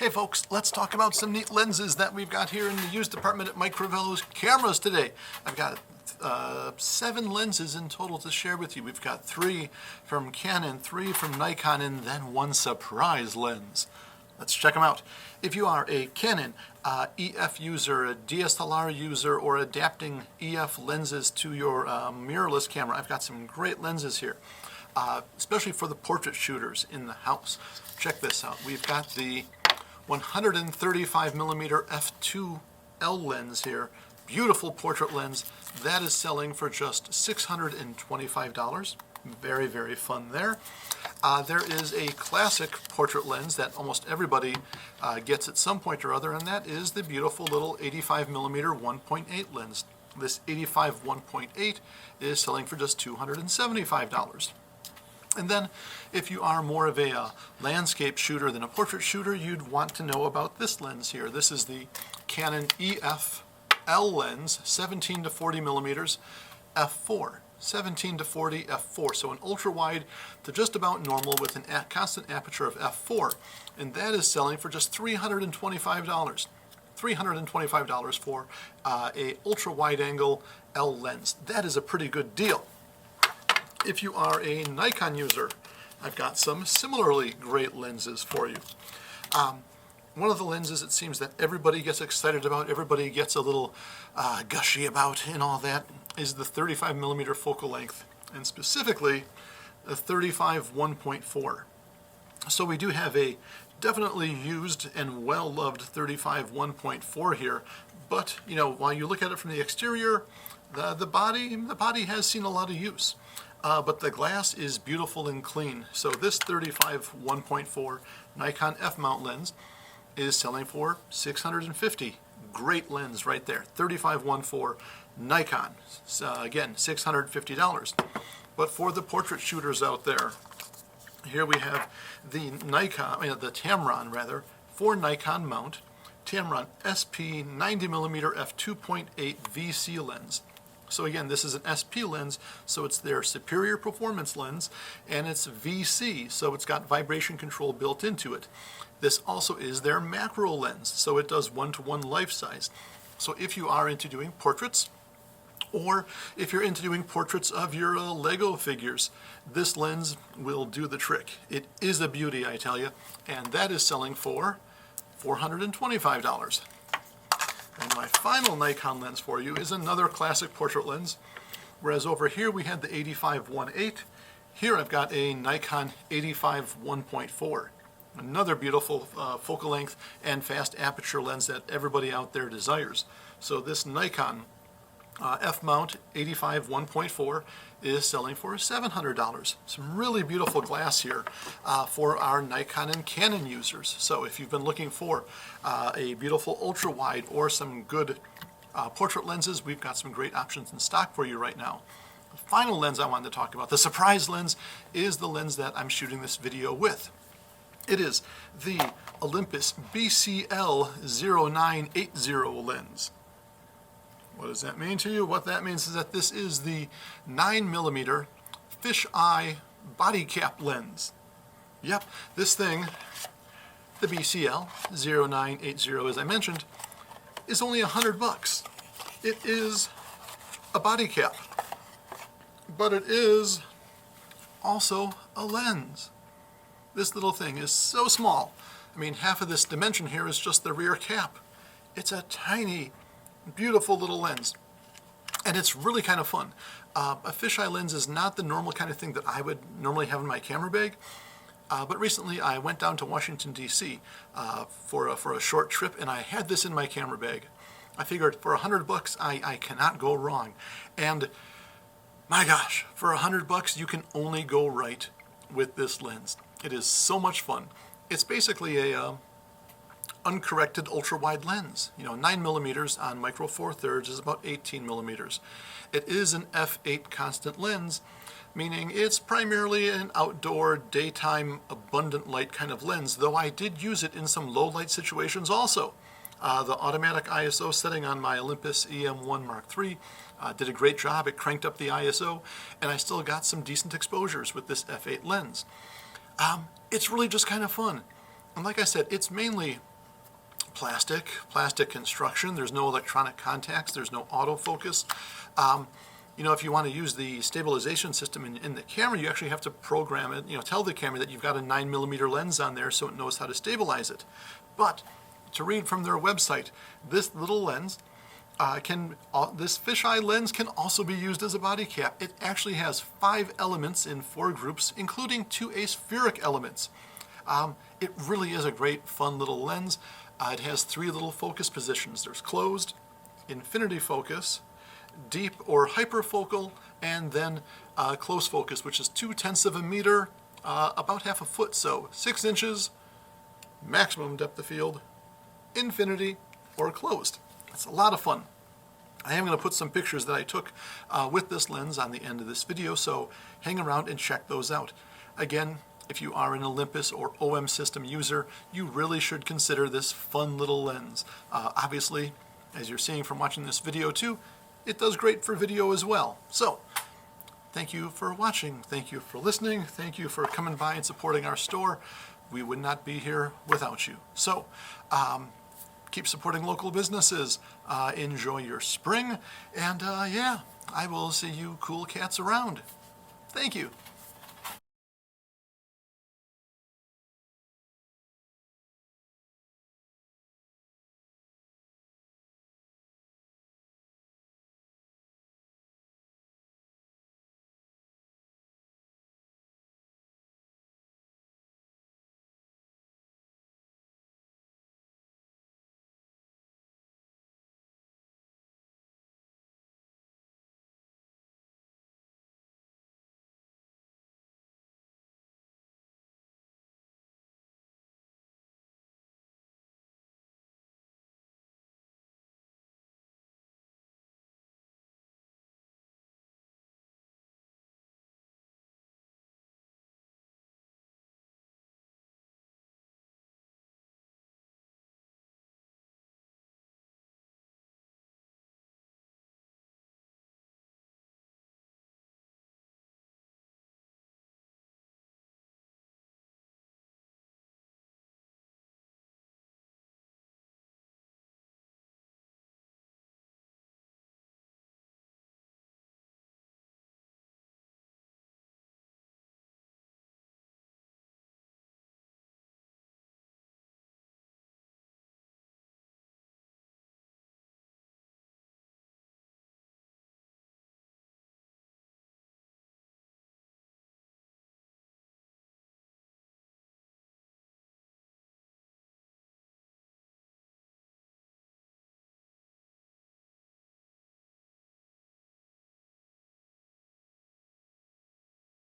Hey folks, let's talk about some neat lenses that we've got here in the used department at Mike Crivello's Cameras today. I've got 7 lenses in total to share with you. We've got 3 from Canon, 3 from Nikon, and then 1 surprise lens. Let's check them out. If you are a Canon EF user, a DSLR user, or adapting EF lenses to your mirrorless camera, I've got some great lenses here, especially for the portrait shooters in the house. Check this out. We've got the 135mm f2L lens here. Beautiful portrait lens. That is selling for just $625. Very, very fun there. There is a classic portrait lens that almost everybody gets at some point or other, and that is the beautiful little 85mm 1.8 lens. This 85 1.8 is selling for just $275. And then, if you are more of a landscape shooter than a portrait shooter, you'd want to know about this lens here. This is the Canon EF-L lens, 17 to 40 millimeters, f4. 17 to 40 f4, so an ultra wide to just about normal with a constant aperture of f4, and that is selling for just $325. $325 for a ultra wide angle L lens. That is a pretty good deal. If you are a Nikon user, I've got some similarly great lenses for you. One of the lenses it seems that everybody gets excited about, everybody gets a little gushy about and all that, is the 35mm focal length, and specifically the 35 1.4. So we do have a definitely used and well-loved 35 1.4 here, but you know, while you look at it from the exterior, the body has seen a lot of use. But the glass is beautiful and clean. So this 35 1.4 Nikon f-mount lens is selling for $650. Great lens right there. 35 1.4 Nikon. Again, $650. But for the portrait shooters out there, here we have the the Tamron rather, for Nikon mount, Tamron SP 90mm f2.8 VC lens. So again, this is an SP lens, so it's their superior performance lens, and it's VC, so it's got vibration control built into it. This also is their macro lens, so it does 1:1 life size. So if you are into doing portraits, or if you're into doing portraits of your Lego figures, this lens will do the trick. It is a beauty, I tell you, and that is selling for $425. And my final Nikon lens for you is another classic portrait lens, whereas over here we had the 85 1.8. Here I've got a Nikon 85 1.4. Another beautiful focal length and fast aperture lens that everybody out there desires. So this Nikon f-mount 85 1.4 is selling for $700. Some really beautiful glass here for our Nikon and Canon users. So if you've been looking for a beautiful ultra wide or some good portrait lenses, we've got some great options in stock for you right now. The final lens I wanted to talk about, the surprise lens, is the lens that I'm shooting this video with. It is the Olympus BCL 0980 lens. What does that mean to you? What that means is that this is the 9mm fisheye body cap lens. Yep, this thing, the BCL 0980, as I mentioned, is only $100. It is a body cap, but it is also a lens. This little thing is so small. I mean, half of this dimension here is just the rear cap. It's a tiny, beautiful little lens, and it's really kind of fun. A fisheye lens is not the normal kind of thing that I would normally have in my camera bag, but recently I went down to Washington, D.C. For a short trip, and I had this in my camera bag. I figured for $100 I cannot go wrong, and my gosh, for $100 you can only go right with this lens. It is so much fun. It's basically a uncorrected ultra-wide lens. You know, 9mm on micro four thirds is about 18mm. It is an f8 constant lens, meaning it's primarily an outdoor, daytime, abundant light kind of lens, though I did use it in some low light situations also. The automatic ISO setting on my Olympus EM1 Mark III did a great job. It cranked up the ISO, and I still got some decent exposures with this f8 lens. It's really just kind of fun. And like I said, it's mainly plastic construction. There's no electronic contacts. There's no autofocus. If you want to use the stabilization system in the camera, you actually have to program it, tell the camera that you've got a 9mm lens on there so it knows how to stabilize it. But to read from their website, this little lens this fisheye lens can also be used as a body cap. It actually has 5 elements in 4 groups, including 2 aspheric elements. It really is a great, fun little lens. It has 3 little focus positions. There's closed, infinity focus, deep or hyperfocal, and then close focus, which is 0.2 of a meter, about half a foot, so 6 inches, maximum depth of field, infinity, or closed. It's a lot of fun. I am going to put some pictures that I took with this lens on the end of this video, so hang around and check those out. Again, if you are an Olympus or OM system user, you really should consider this fun little lens. Obviously, as you're seeing from watching this video too, it does great for video as well. So, thank you for watching, thank you for listening, thank you for coming by and supporting our store. We would not be here without you. So, keep supporting local businesses, enjoy your spring, and yeah, I will see you cool cats around. Thank you.